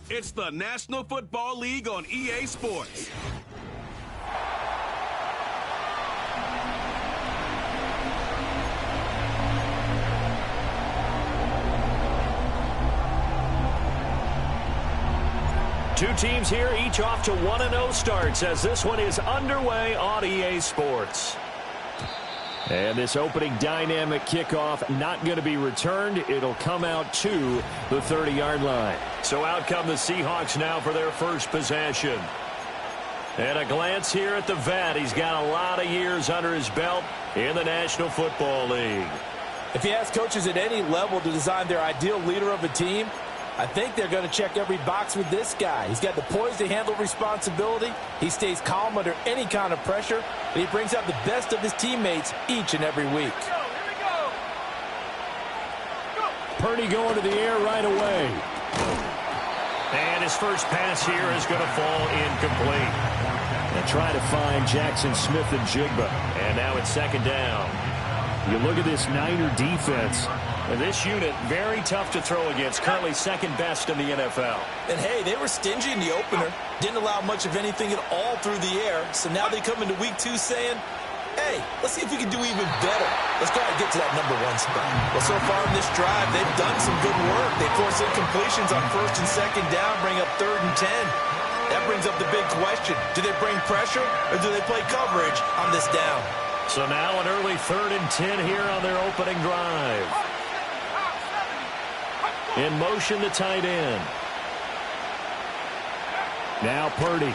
It's the National Football League on EA Sports. Two teams here, each off to 1-0 starts as this one is underway on EA Sports. And this opening dynamic kickoff not going to be returned. It'll come out to the 30-yard line. So out come the Seahawks now for their first possession. And a glance here at the vet. He's got a lot of years under his belt in the National Football League. If you ask coaches at any level to design their ideal leader of a team, I think they're going to check every box with this guy. He's got the poise to handle responsibility. He stays calm under any kind of pressure, and he brings out the best of his teammates each and every week. Purdy going to the air right away. And his first pass here is going to fall incomplete. They try to find Jackson Smith and Jigba. And now it's second down. You look at this Niner defense. And this unit, very tough to throw against, currently second best in the NFL. And, hey, they were stingy in the opener. Didn't allow much of anything at all through the air. So now they come into week 2 saying, hey, let's see if we can do even better. Let's go ahead and get to that number 1 spot. Well, so far in this drive, they've done some good work. They force incompletions on first and second down, bring up 3rd and 10. That brings up the big question. Do they bring pressure or do they play coverage on this down? So now an early 3rd and 10 here on their opening drive. In motion, the tight end. Now Purdy.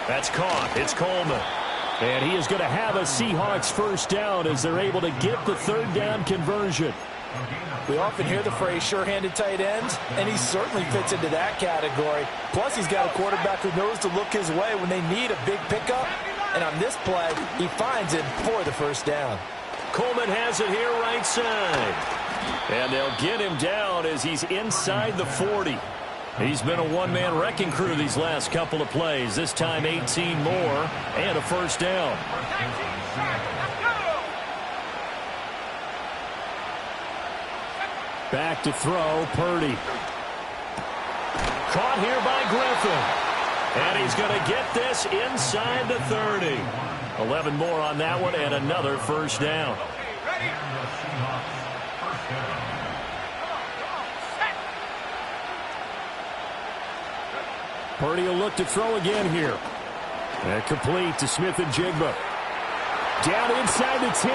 That's caught. It's Coleman. And he is going to have a Seahawks first down as they're able to get the 3rd down conversion. We often hear the phrase sure-handed tight end, and he certainly fits into that category. Plus, he's got a quarterback who knows to look his way when they need a big pickup. And on this play, he finds it for the first down. Coleman has it here right side. And they'll get him down as he's inside the 40. He's been a one-man wrecking crew these last couple of plays. This time 18 more and a first down. Back to throw, Purdy. Caught here by Griffin. And he's going to get this inside the 30. 11 more on that one and another first down. Purdy will look to throw again here. And complete to Smith and Jigba. Down inside the 10.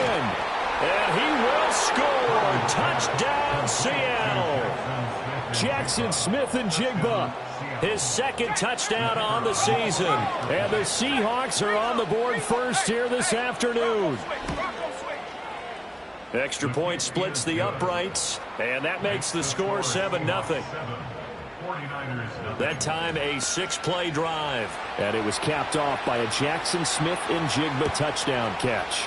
And he will score. Touchdown, Seattle. Jackson Smith and Jigba. His second touchdown on the season. And the Seahawks are on the board first here this afternoon. Extra point splits the uprights. And that makes the score 7-0. That time a 6-play drive. And it was capped off by a Jackson Smith and Jigba touchdown catch.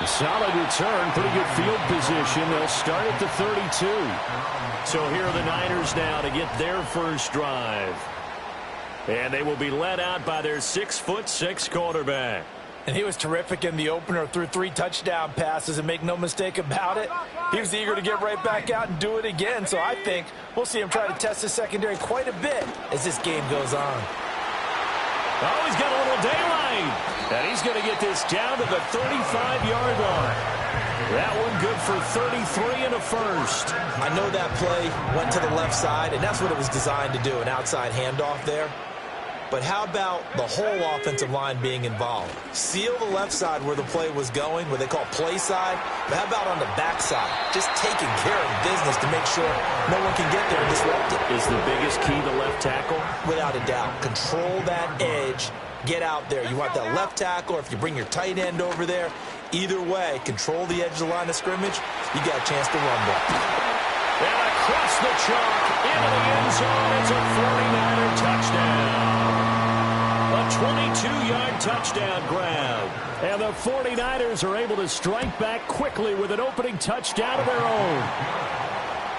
A solid return, pretty good field position. They'll start at the 32. So here are the Niners now to get their first drive. And they will be led out by their 6'6" quarterback. And he was terrific in the opener, threw 3 touchdown passes, and make no mistake about it, he was eager to get right back out and do it again. So I think we'll see him try to test the secondary quite a bit as this game goes on. Oh, he's got a little daylight. And he's going to get this down to the 35-yard line. That one good for 33 and a first. I know that play went to the left side, and that's what it was designed to do, an outside handoff there. But how about the whole offensive line being involved? Seal the left side where the play was going, what they call play side. But how about on the back side? Just taking care of business to make sure no one can get there and disrupt it. Is the biggest key the left tackle? Without a doubt. Control that edge. Get out there. You want that left tackle, or if you bring your tight end over there, either way, control the edge of the line of scrimmage. You got a chance to rumble. And across the chalk, into the end zone, it's a 49er touchdown. A 22-yard touchdown grab. And the 49ers are able to strike back quickly with an opening touchdown of their own.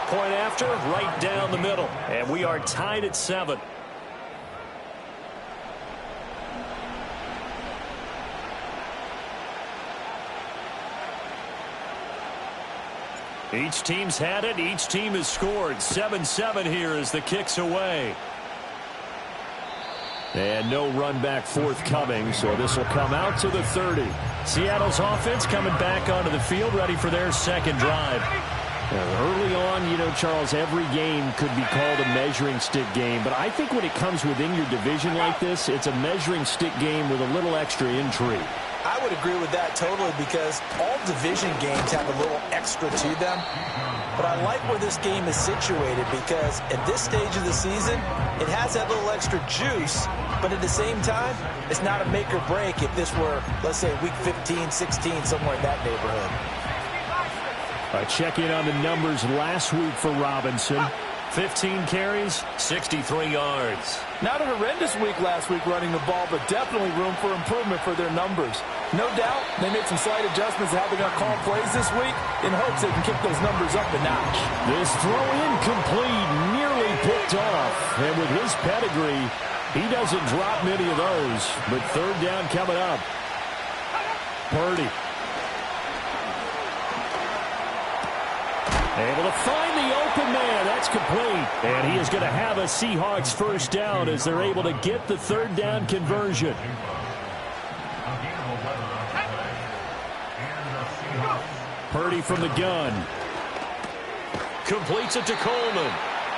Point after, right down the middle. And we are tied at 7. Each team's had it. Each team has scored. 7-7 here as the kick's away. And no run back forthcoming, so this will come out to the 30. Seattle's offense coming back onto the field, ready for their second drive. Early on, you know, Charles, every game could be called a measuring stick game, but I think when it comes within your division like this, it's a measuring stick game with a little extra intrigue. I would agree with that totally because all division games have a little extra to them. But I like where this game is situated because at this stage of the season, it has that little extra juice. But at the same time, it's not a make or break if this were, let's say, week 15, 16, somewhere in that neighborhood. A check-in on the numbers last week for Robinson. 15 carries, 63 yards. Not a horrendous week last week running the ball, but definitely room for improvement for their numbers. No doubt, they made some slight adjustments to how they're going to call plays this week in hopes they can kick those numbers up a notch. This throw incomplete, nearly picked off. And with his pedigree, he doesn't drop many of those. But third down coming up. Purdy. Able to find the open man. That's complete. And he is going to have a Seahawks first down as they're able to get the third down conversion. Purdy from the gun. Completes it to Coleman.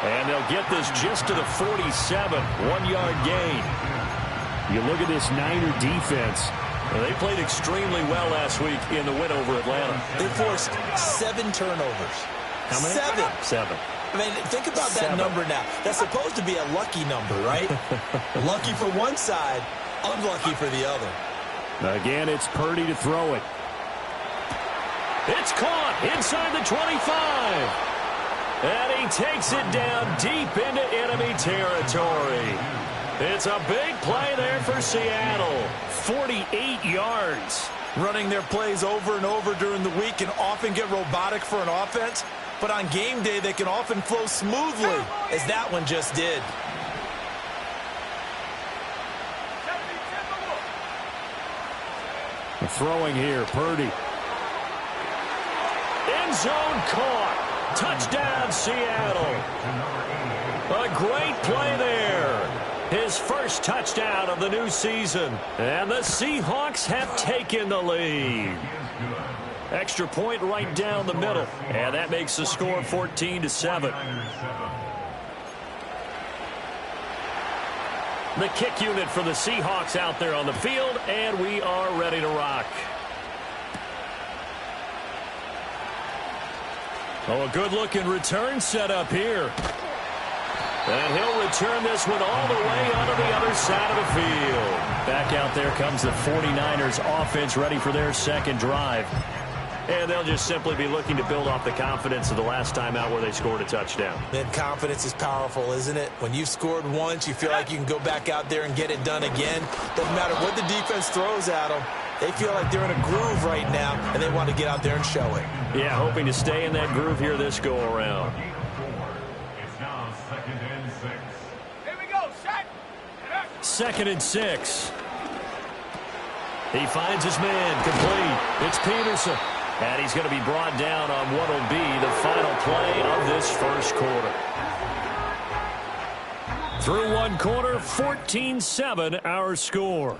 And they'll get this just to the 47. 1-yard gain. You look at this Niner defense. They played extremely well last week in the win over Atlanta. They forced 7 turnovers. How many? 7. I mean, think about that number now. That's supposed to be a lucky number, right? Lucky for one side, unlucky for the other. Again, it's Purdy to throw it. It's caught inside the 25. And he takes it down deep into enemy territory. It's a big play there for Seattle. 48 yards. Running their plays over and over during the week can often get robotic for an offense, but on game day they can often flow smoothly, as that one just did. The throwing here, Purdy. End zone caught. Touchdown, Seattle. A great play there. His first touchdown of the new season. And the Seahawks have taken the lead. Extra point right down the middle. And that makes the score 14-7. The kick unit for the Seahawks out there on the field. And we are ready to rock. Oh, a good-looking return set up here. And he'll return this one all the way onto the other side of the field. Back out there comes the 49ers offense ready for their second drive. And they'll just simply be looking to build off the confidence of the last time out where they scored a touchdown. And confidence is powerful, isn't it? When you've scored once, you feel like you can go back out there and get it done again. Doesn't matter what the defense throws at them. They feel like they're in a groove right now, and they want to get out there and show it. Yeah, hoping to stay in that groove here this go-around. Second and 6. He finds his man complete. It's Peterson. And he's going to be brought down on what will be the final play of this first quarter. Through one quarter, 14-7 our score.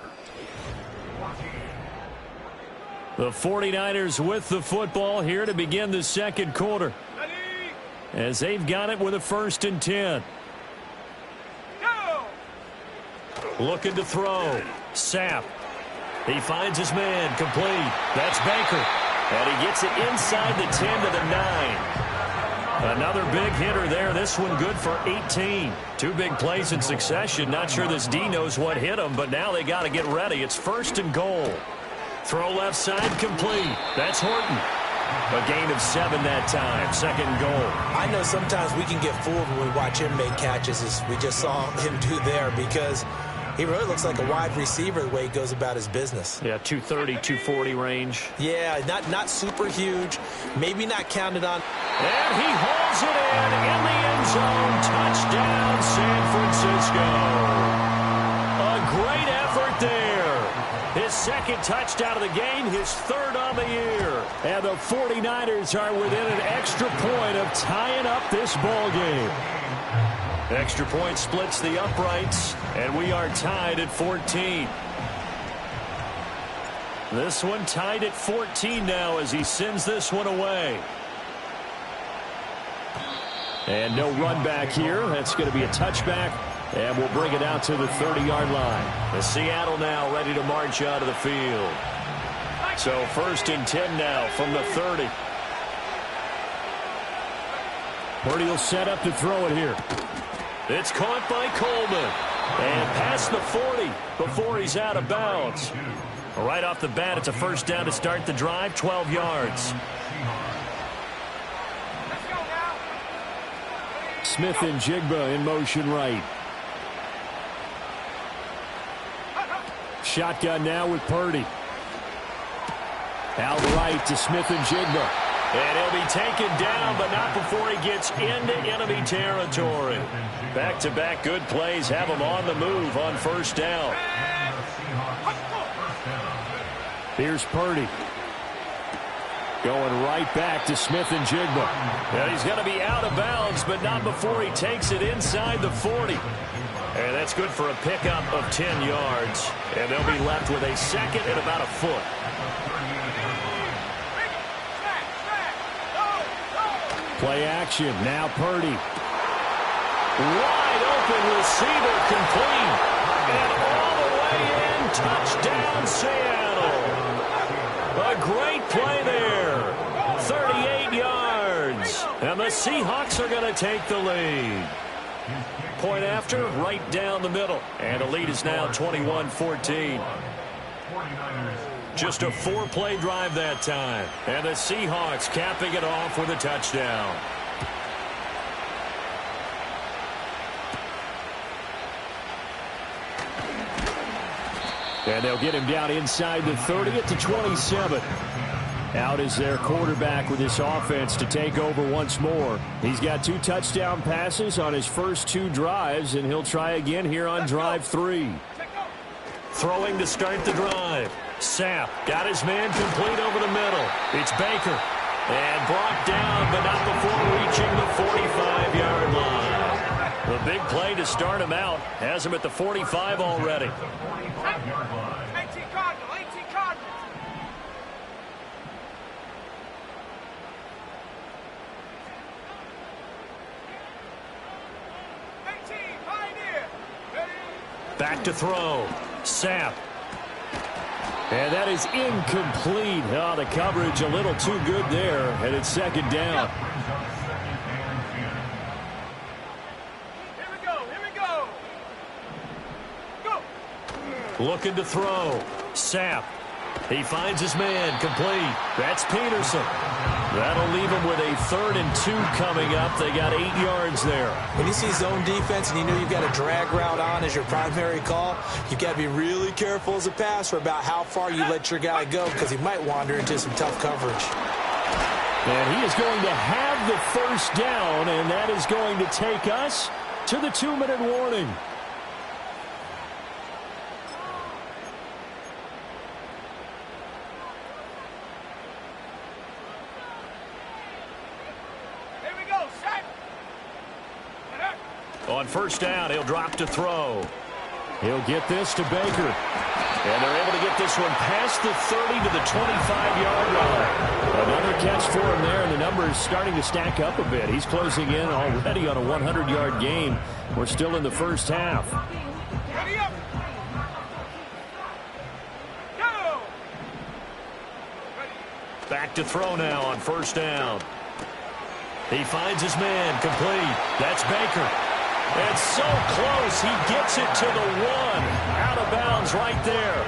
The 49ers with the football here to begin the second quarter. As they've got it with a 1st and 10. Looking to throw. Sapp. He finds his man complete. That's Baker. And he gets it inside the 10 to the 9. Another big hitter there. This one good for 18. 2 big plays in succession. Not sure this D knows what hit him, but now they got to get ready. It's 1st and goal. Throw left side complete. That's Horton. A gain of 7 that time. 2nd and goal. I know sometimes we can get fooled when we watch him make catches, as we just saw him do there, because He really looks like a wide receiver the way he goes about his business. Yeah, 230, 240 range. Yeah, not super huge, maybe not counted on. And he hauls it in the end zone. Touchdown, San Francisco. A great effort there. His second touchdown of the game, his third on the year. And the 49ers are within an extra point of tying up this ball game. Extra point splits the uprights, and we are tied at 14. This one tied at 14 now as he sends this one away. And no run back here. That's going to be a touchback, and we'll bring it out to the 30-yard line. The Seattle now ready to march out of the field. So 1st and 10 now from the 30. Purdy will set up to throw it here. It's caught by Coleman. And past the 40 before he's out of bounds. Right off the bat, it's a first down to start the drive, 12 yards. Smith and Jigba in motion right. Shotgun now with Purdy. Out right to Smith and Jigba. And he'll be taken down, but not before he gets into enemy territory. Back-to-back good plays have him on the move on first down. Here's Purdy. Going right back to Smith and Jigba. And he's going to be out of bounds, but not before he takes it inside the 40. And that's good for a pickup of 10 yards. And they'll be left with a second and about a foot. Play action. Now Purdy. Wide open receiver complete. And all the way in. Touchdown Seattle. A great play there. 38 yards. And the Seahawks are going to take the lead. Point after, right down the middle. And the lead is now 21-14. Just a 4-play drive that time. And the Seahawks capping it off with a touchdown. And they'll get him down inside the 30 at the 27. Out is their quarterback with this offense to take over once more. He's got 2 touchdown passes on his first 2 drives, and he'll try again here on drive 3. Throwing to start the drive. Sapp got his man complete over the middle. It's Baker. And brought down, but not before reaching the 45-yard line. The big play to start him out has him at the 45 already. 18 Cardinal, 18 Cardinal. 18 Pioneer. Back to throw. Sapp. And that is incomplete. Oh, the coverage a little too good there, and it's second down. Here we go, here we go. Go. Looking to throw. Sapp. He finds his man complete. That's Peterson. That'll leave him with a 3rd and 2 coming up. They got 8 yards there. When you see zone defense and you know you've got a drag route on as your primary call, you've got to be really careful as a passer about how far you let your guy go because he might wander into some tough coverage. And he is going to have the first down, and that is going to take us to the 2-minute warning. On first down, he'll drop to throw. He'll get this to Baker. And they're able to get this one past the 30 to the 25-yard line. Another catch for him there, and the numbers starting to stack up a bit. He's closing in already on a 100-yard game. We're still in the first half. Ready up. Go. Back to throw now on first down. He finds his man complete. That's Baker. And so close, he gets it to the 1. Out of bounds right there.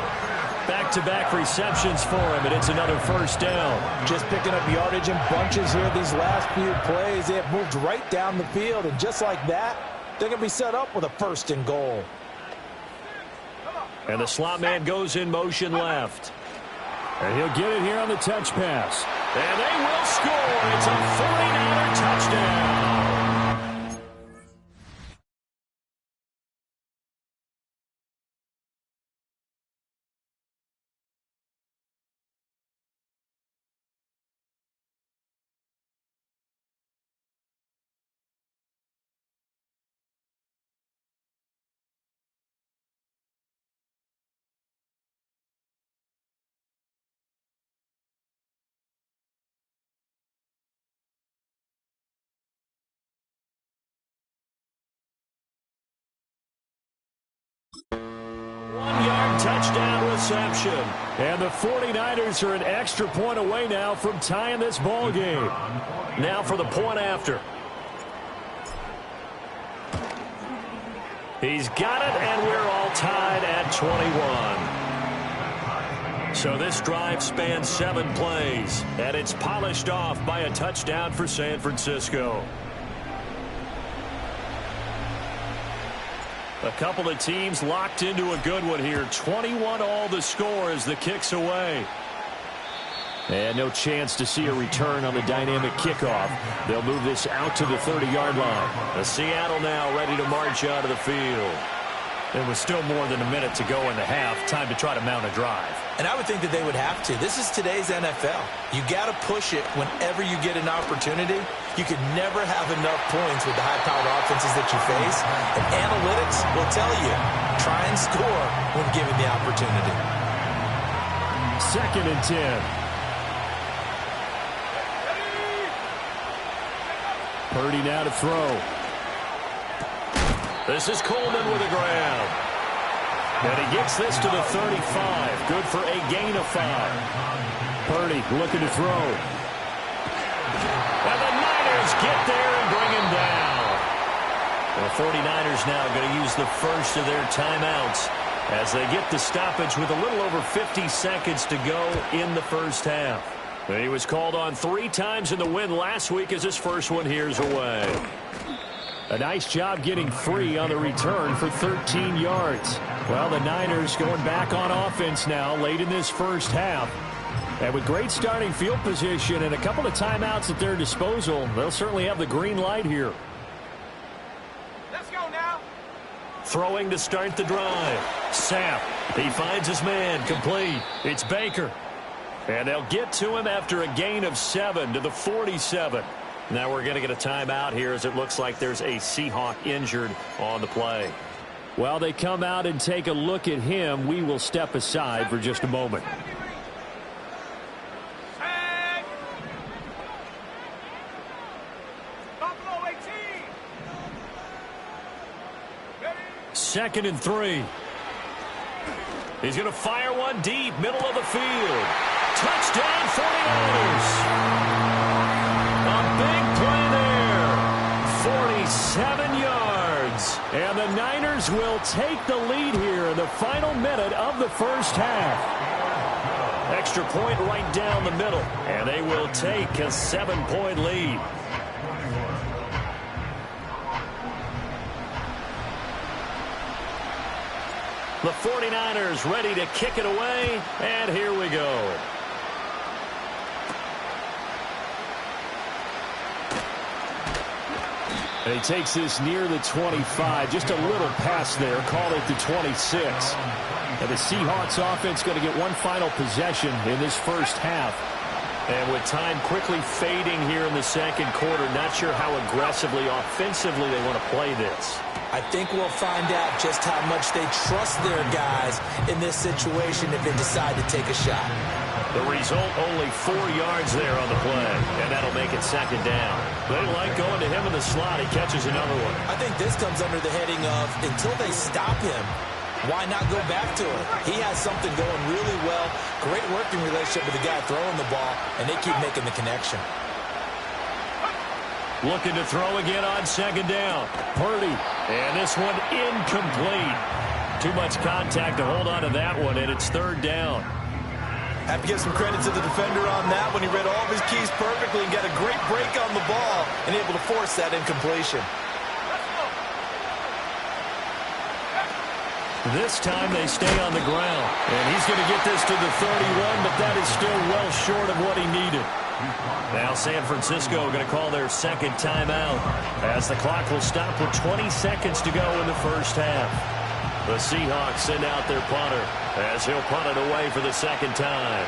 Back-to-back receptions for him, and it's another first down. Just picking up yardage in bunches here these last few plays. They have moved right down the field, and just like that, they're going to be set up with a 1st and goal. And the slot man goes in motion left. And he'll get it here on the touch pass. And they will score. It's a 49er touchdown. Touchdown reception. And the 49ers are an extra point away now from tying this ball game. Now for the point after. He's got it, and we're all tied at 21. So this drive spans 7 plays, and it's polished off by a touchdown for San Francisco. A couple of teams locked into a good one here. 21 all the score as the kick's away. And no chance to see a return on the dynamic kickoff. They'll move this out to the 30-yard line. Seattle now ready to march out of the field. There was still more than a minute to go in the half. Time to try to mount a drive. And I would think that they would have to. This is today's NFL. You got to push it whenever you get an opportunity. You could never have enough points with the high-powered offenses that you face. And analytics will tell you, try and score when given the opportunity. 2nd and 10. Purdy now to throw. This is Coleman with a grab. And he gets this to the 35. Good for a gain of 5. Purdy looking to throw. And the Niners get there and bring him down. The 49ers now going to use the first of their timeouts as they get the stoppage with a little over 50 seconds to go in the first half. He was called on 3 times in the win last week as his first one here's away. A nice job getting free on the return for 13 yards. Well, the Niners going back on offense now late in this first half. And with great starting field position and a couple of timeouts at their disposal, they'll certainly have the green light here. Let's go now. Throwing to start the drive. Sapp. He finds his man. Complete. It's Baker. And they'll get to him after a gain of 7 to the 47. Now we're going to get a timeout here as it looks like there's a Seahawk injured on the play. While they come out and take a look at him, we will step aside for just a moment. Buffalo 18. 2nd and 3. He's going to fire one deep, middle of the field. Touchdown 49ers. A big play there. 47 yards. And the Niners will take the lead here in the final minute of the first half. Extra point right down the middle. And they will take a 7-point lead. The 49ers ready to kick it away. And here we go. And he takes this near the 25. Just a little pass there. Call it the 26. And the Seahawks offense going to get one final possession in this first half. And with time quickly fading here in the second quarter, not sure how aggressively, offensively they want to play this. I think we'll find out just how much they trust their guys in this situation if they decide to take a shot. The result, only 4 yards there on the play, and that'll make it 2nd down. They like going to him in the slot. He catches another one. I think this comes under the heading of until they stop him, why not go back to him? He has something going really well, great working relationship with the guy throwing the ball, and they keep making the connection. Looking to throw again on 2nd down. Purdy, and this one incomplete. Too much contact to hold on to that one, and it's 3rd down. Have to give some credit to the defender on that when he read all of his keys perfectly and got a great break on the ball and able to force that incompletion. This time they stay on the ground. And he's going to get this to the 31, but that is still well short of what he needed. Now San Francisco going to call their second timeout as the clock will stop with 20 seconds to go in the first half. The Seahawks send out their punter as he'll punt it away for the second time.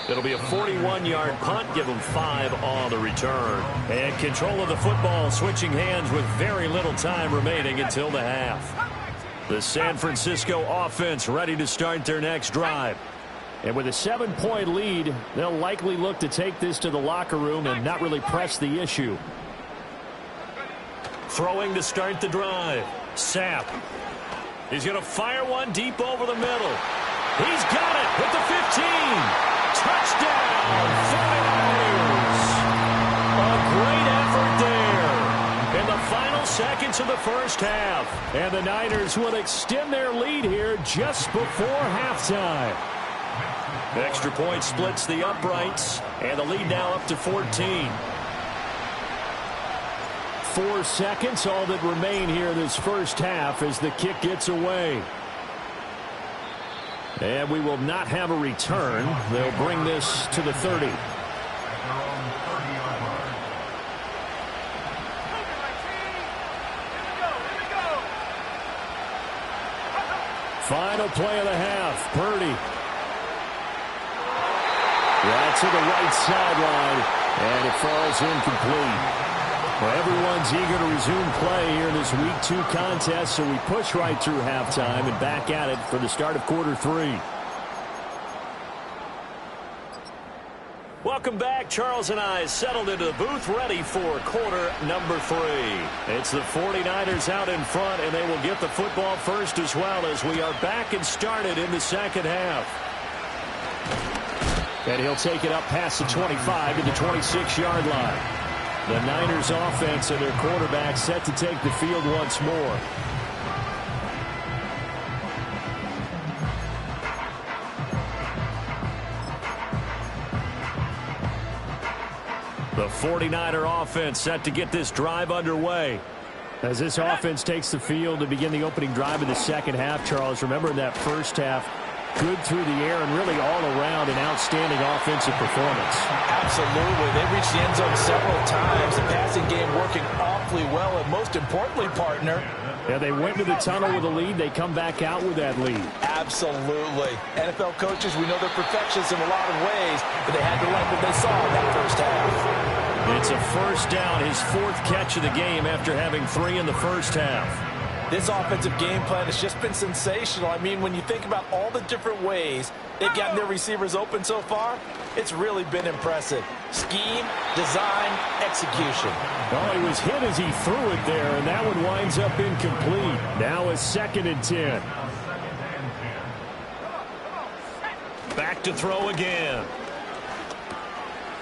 It'll be a 41-yard punt, give them 5 on the return. And control of the football switching hands with very little time remaining until the half. The San Francisco offense ready to start their next drive. And with a 7-point lead, they'll likely look to take this to the locker room and not really press the issue. Throwing to start the drive. Sapp. He's going to fire one deep over the middle. He's got it at the 15. Touchdown, 49ers. A great effort there in the final seconds of the first half. And the Niners will extend their lead here just before halftime. Extra point splits the uprights, and the lead now up to 14. 4 seconds, all that remain here this first half as the kick gets away. And we will not have a return. They'll bring this to the 30. Final play of the half. Purdy. Right to the right sideline, and it falls incomplete. Well, everyone's eager to resume play here in this Week 2 contest, so we push right through halftime and back at it for the start of quarter 3. Welcome back. Charles and I settled into the booth ready for quarter number 3. It's the 49ers out in front, and they will get the football first as well as we are back and started in the second half. And he'll take it up past the 25 to the 26-yard line. The Niners offense and their quarterback set to take the field once more. The 49er offense set to get this drive underway. As this offense takes the field to begin the opening drive of the second half, Charles, remember in that first half, good through the air and really all around an outstanding offensive performance. Absolutely. They reached the end zone several times. The passing game working awfully well, and most importantly, partner. Yeah, they went to the tunnel with a lead. They come back out with that lead. Absolutely. NFL coaches, we know they're perfectionists in a lot of ways, but they had to like what they saw in that first half. It's a first down, his 4th catch of the game after having 3 in the first half. This offensive game plan has just been sensational. I mean, when you think about all the different ways they've gotten their receivers open so far, it's really been impressive. Scheme, design, execution. Oh, he was hit as he threw it there, and that one winds up incomplete. Now a 2nd and 10. Back to throw again.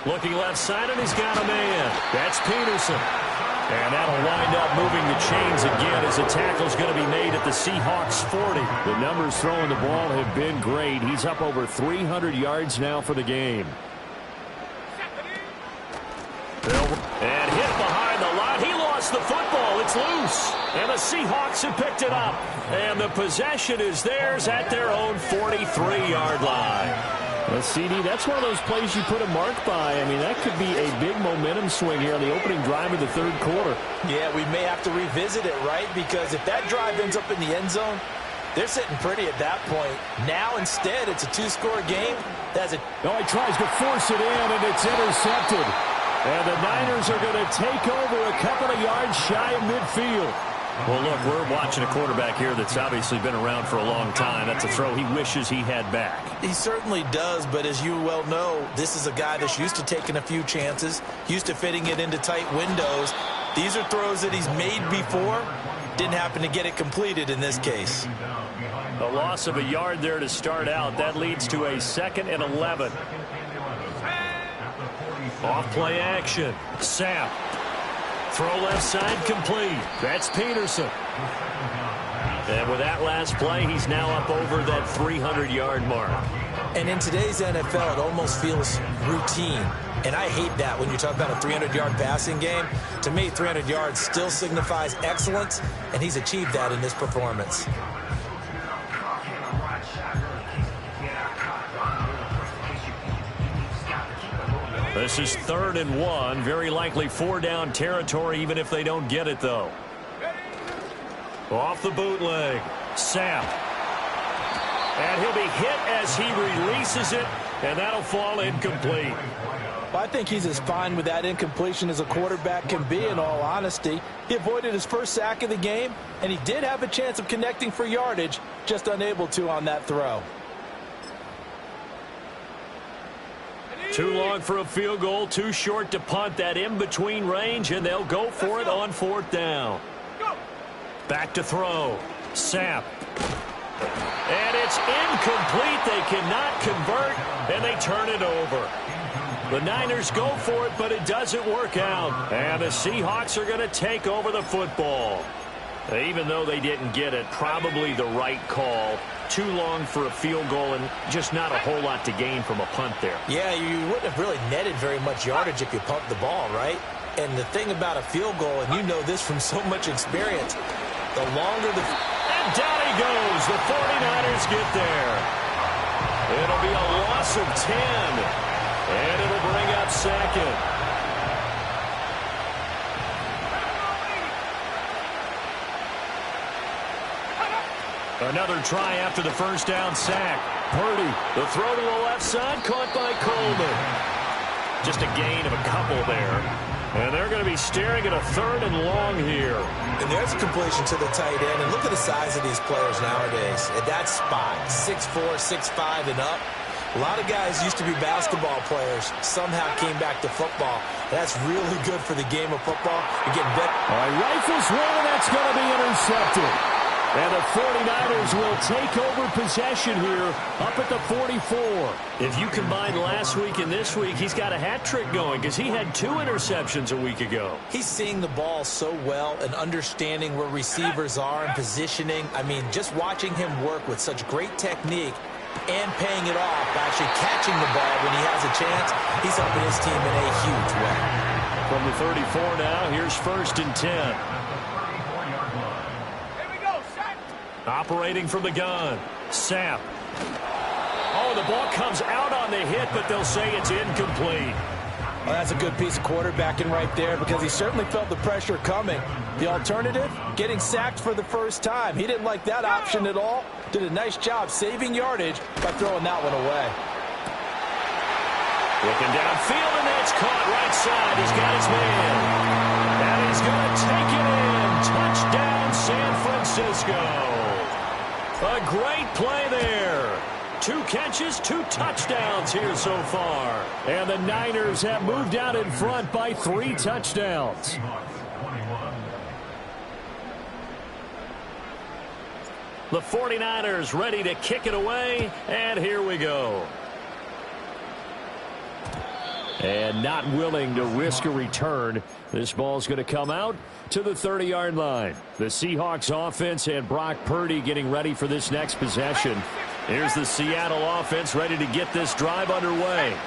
Looking left side, and he's got a man. That's Peterson. And that'll wind up moving the chains again as the tackle's going to be made at the Seahawks 40. The numbers throwing the ball have been great. He's up over 300 yards now for the game. And hit behind the line. He lost the football. It's loose. And the Seahawks have picked it up. And the possession is theirs at their own 43-yard line. Well, CD, that's one of those plays you put a mark by. I mean, that could be a big momentum swing here on the opening drive of the third quarter. Yeah, we may have to revisit it, right? Because if that drive ends up in the end zone, they're sitting pretty at that point. Now, instead, it's a 2-score game. Oh, he tries to force it in, and it's intercepted. And the Niners are going to take over a couple of yards shy of midfield. Well, look, we're watching a quarterback here that's obviously been around for a long time. That's a throw he wishes he had back. He certainly does, but as you well know, this is a guy that's used to taking a few chances, used to fitting it into tight windows. These are throws that he's made before. Didn't happen to get it completed in this case. A loss of a yard there to start out. That leads to a 2nd and 11. Off play action. Sapp. Throw left side complete. That's Peterson. And with that last play, he's now up over that 300-yard mark. And in today's NFL, it almost feels routine. And I hate that when you talk about a 300-yard passing game. To me, 300 yards still signifies excellence, and he's achieved that in this performance. This is 3rd and 1. Very likely 4-down territory, even if they don't get it, though. Off the bootleg. Sapp. And he'll be hit as he releases it, and that'll fall incomplete. Well, I think he's as fine with that incompletion as a quarterback can be, in all honesty. He avoided his first sack of the game, and he did have a chance of connecting for yardage, just unable to on that throw. Too long for a field goal, too short to punt. That in-between range, and they'll go for it on 4th down. Back to throw. Sapp. And it's incomplete. They cannot convert, and they turn it over. The Niners go for it, but it doesn't work out. And the Seahawks are going to take over the football. Even though they didn't get it, probably the right call. Too long for a field goal and just not a whole lot to gain from a punt there. Yeah, you wouldn't have really netted very much yardage if you pumped the ball, right? And the thing about a field goal, and you know this from so much experience, the longer the... And down he goes. The 49ers get there. It'll be a loss of 10. And it'll bring up 2nd. Another try after the first down sack. Purdy, the throw to the left side, caught by Coleman. Just a gain of a couple there. And they're going to be staring at a 3rd and long here. And there's a completion to the tight end. And look at the size of these players nowadays. At that spot, 6'4", 6'5", and up. A lot of guys used to be basketball players. Somehow came back to football. That's really good for the game of football. You're getting better. All right, rifles one, and that's going to be intercepted. And the 49ers will take over possession here up at the 44. If you combine last week and this week, he's got a hat trick going because he had 2 interceptions a week ago. He's seeing the ball so well and understanding where receivers are and positioning. I mean, just watching him work with such great technique and paying it off by actually catching the ball when he has a chance, he's helping his team in a huge way. From the 34 now, here's 1st and 10. Operating from the gun. Sapp. Oh, the ball comes out on the hit, but they'll say it's incomplete. Well, that's a good piece of quarterbacking right there because he certainly felt the pressure coming. The alternative, getting sacked for the first time. He didn't like that option at all. Did a nice job saving yardage by throwing that one away. Looking downfield, and that's caught right side. He's got his man. And he's going to take it in. Touchdown, San Francisco. A great play there. 2 catches, 2 touchdowns here so far. And the Niners have moved out in front by 3 touchdowns. The 49ers ready to kick it away, and here we go. And not willing to risk a return. This ball's going to come out to the 30-yard line. The Seahawks offense and Brock Purdy getting ready for this next possession. Here's the Seattle offense ready to get this drive underway.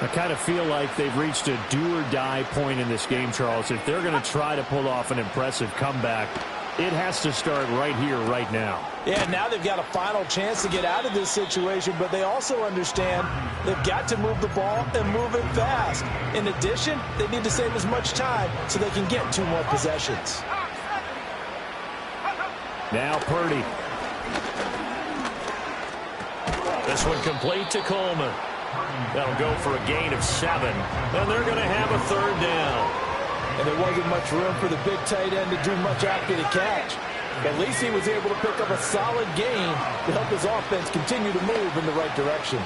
I kind of feel like they've reached a do-or-die point in this game, Charles. If they're going to try to pull off an impressive comeback, it has to start right here, right now. Yeah, now they've got a final chance to get out of this situation, but they also understand they've got to move the ball and move it fast. In addition, they need to save as much time so they can get 2 more possessions. Now Purdy. This one complete to Coleman. That'll go for a gain of 7, and they're going to have a 3rd down. And there wasn't much room for the big tight end to do much after the catch. At least he was able to pick up a solid gain to help his offense continue to move in the right direction.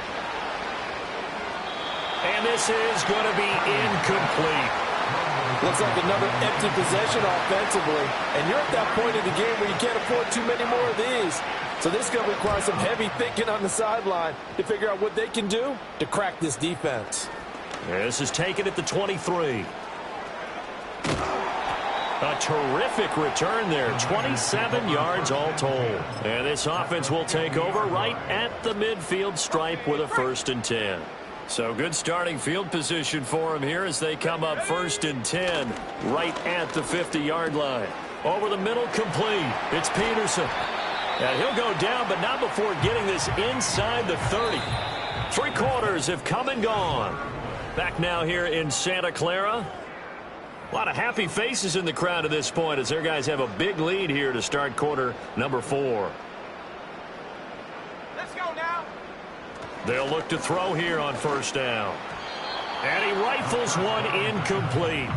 And this is going to be incomplete. Looks like another empty possession offensively. And you're at that point in the game where you can't afford too many more of these. So this is going to require some heavy thinking on the sideline to figure out what they can do to crack this defense. This is taken at the 23. A terrific return there. 27 yards all told. And this offense will take over right at the midfield stripe with a 1st and 10. So good starting field position for him here as they come up 1st and 10 right at the 50-yard line. Over the middle, complete. It's Peterson. And he'll go down, but not before getting this inside the 30. 3 quarters have come and gone. Back now here in Santa Clara. A lot of happy faces in the crowd at this point as their guys have a big lead here to start quarter number 4. Let's go now. They'll look to throw here on 1st down. And he rifles one incomplete.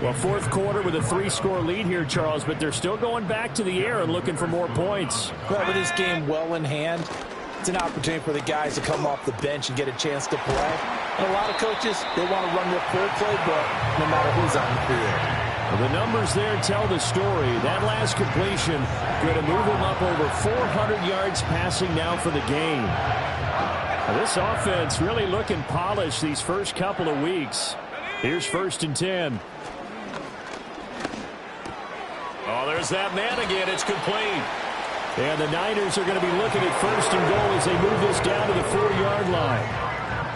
Well, 4th quarter with a 3-score lead here, Charles, but they're still going back to the air and looking for more points. Well, with this game well in hand, it's an opportunity for the guys to come off the bench and get a chance to play. And a lot of coaches, they want to run their full playbook no matter who's on the field. Well, the numbers there tell the story. That last completion going to move him up over 400 yards passing now for the game. Now, this offense really looking polished these first couple of weeks. Here's 1st and 10. Oh, there's that man again. It's complete. And the Niners are going to be looking at 1st and goal as they move this down to the 4-yard line.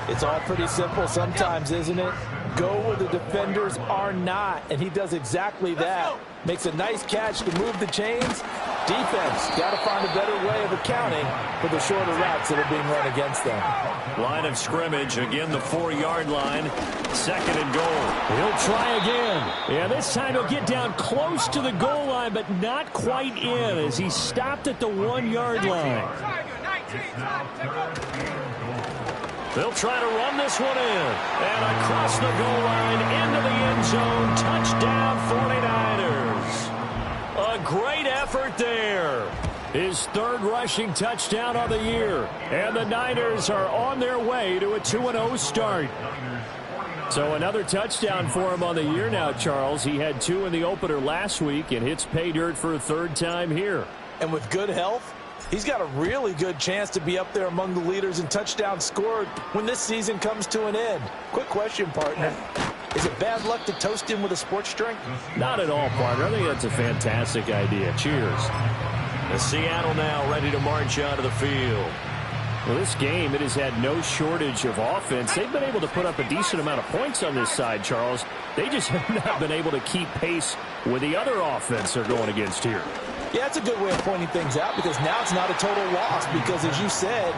It's all pretty simple sometimes, isn't it? Go where the defenders are not, and he does exactly that. Makes a nice catch to move the chains. Defense got to find a better way of accounting for the shorter routes that are being run against them. Line of scrimmage, again the 4-yard line. 2nd and goal. He'll try again. And this time he'll get down close to the goal line, but not quite in as he stopped at the 1-yard line. They'll try to run this one in. And across the goal line into the end zone. Touchdown 49ers. A great effort there. His 3rd rushing touchdown of the year. And the Niners are on their way to a 2-0 start. So another touchdown for him on the year now, Charles. He had 2 in the opener last week and hits pay dirt for a 3rd time here. And with good health, he's got a really good chance to be up there among the leaders in touchdowns scored when this season comes to an end. Quick question, partner. Is it bad luck to toast him with a sports drink? Not at all, partner. I think that's a fantastic idea. Cheers. The Seattle now ready to march out of the field. Well, this game, it has had no shortage of offense. They've been able to put up a decent amount of points on this side, Charles. They just have not been able to keep pace with the other offense they're going against here. Yeah, that's a good way of pointing things out because now it's not a total loss because, as you said,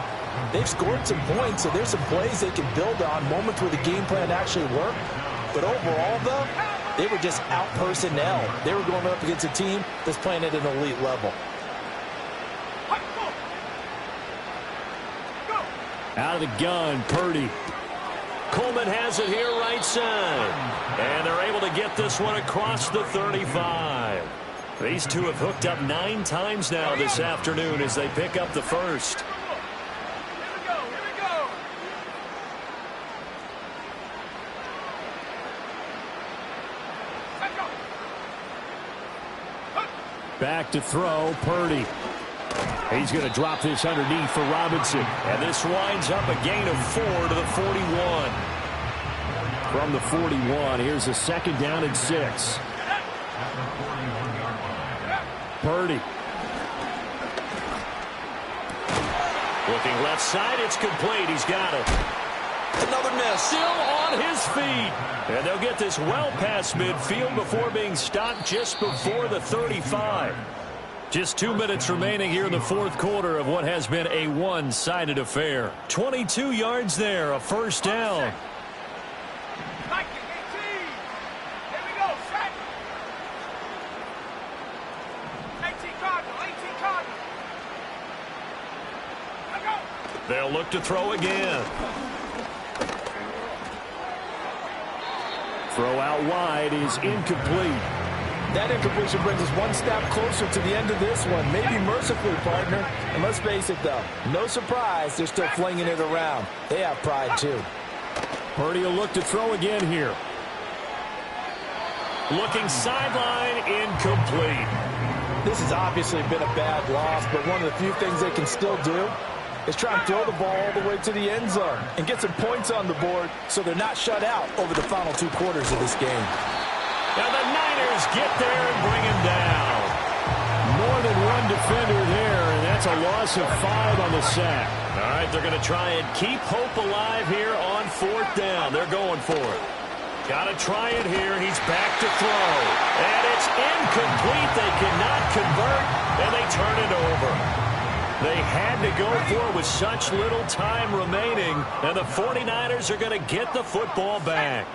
they've scored some points, so there's some plays they can build on, moments where the game plan actually worked. But overall, though, they were just out personnel. They were going up against a team that's playing at an elite level. Out of the gun, Purdy. Coleman has it here right side. And they're able to get this one across the 35. These two have hooked up 9 times now this afternoon as they pick up the 1st. Here we go. Let's go. Back to throw, Purdy. He's going to drop this underneath for Robinson. And this winds up a gain of 4 to the 41. From the 41, here's a 2nd down and 6. Purdy. Looking left side, it's complete. He's got it. Another miss. Still on his feet. And they'll get this well past midfield before being stopped just before the 35. Just 2 minutes remaining here in the 4th quarter of what has been a one-sided affair. 22 yards there, a 1st down. They'll look to throw again. Throw out wide is incomplete. That incompletion brings us one step closer to the end of this one. Maybe mercifully, partner. And let's face it, though. No surprise, they're still flinging it around. They have pride, too. Purdy will look to throw again here. Looking sideline, incomplete. This has obviously been a bad loss, but one of the few things they can still do is try and throw the ball all the way to the end zone and get some points on the board so they're not shut out over the final 2 quarters of this game. And the Niners get there and bring him down. More than one defender there, and that's a loss of 5 on the sack. All right, they're going to try and keep hope alive here on 4th down. They're going for it. Got to try it here. He's back to throw. And it's incomplete. They cannot convert, and they turn it over. They had to go for it with such little time remaining, and the 49ers are going to get the football back.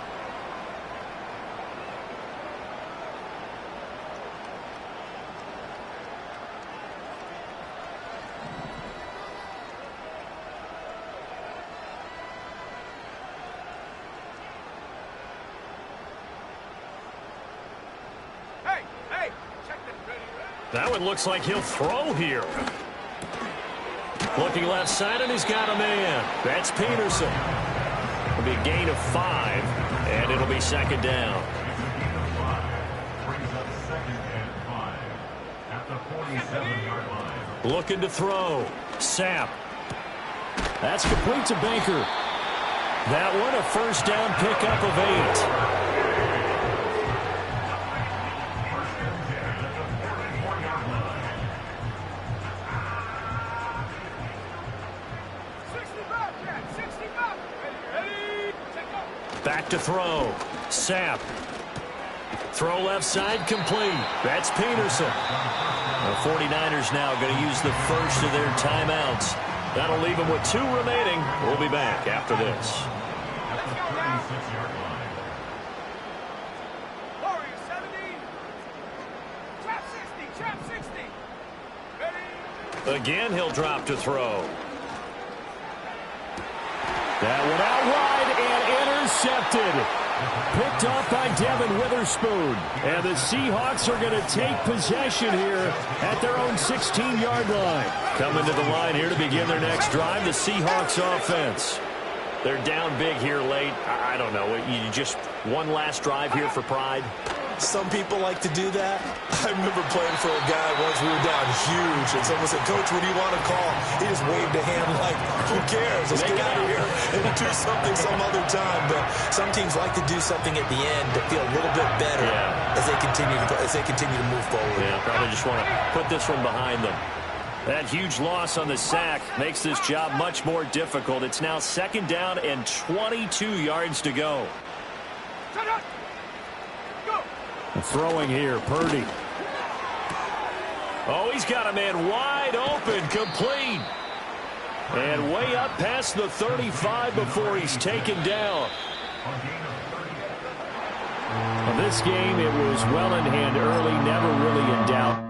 That one looks like he'll throw here. Looking left side, and he's got a man. That's Peterson. It'll be a gain of 5, and it'll be 2nd down. Looking to throw. Sapp. That's complete to Baker. That one a 1st down pickup of 8. Back to throw. Sapp. Throw left side complete. That's Peterson. The 49ers now going to use the first of their timeouts. That'll leave them with 2 remaining. We'll be back after this. Again, he'll drop to throw. That one out wide and intercepted. Picked off by Devin Witherspoon. And the Seahawks are going to take possession here at their own 16-yard line. Coming to the line here to begin their next drive, the Seahawks offense. They're down big here late. I don't know. You just one last drive here for pride. Some people like to do that. I remember playing for a guy once. We were down huge, and someone said, "Coach, what do you want to call?" He just waved a hand like, "Who cares? Let's get out of here and do something some other time." But some teams like to do something at the end to feel a little bit better as they continue to move forward. Yeah, probably just want to put this one behind them. That huge loss on the sack makes this job much more difficult. It's now 2nd down and 22 yards to go. Throwing here, Purdy. Oh, he's got a man wide open, complete. And way up past the 35 before he's taken down. On this game, it was well in hand early, never really in doubt.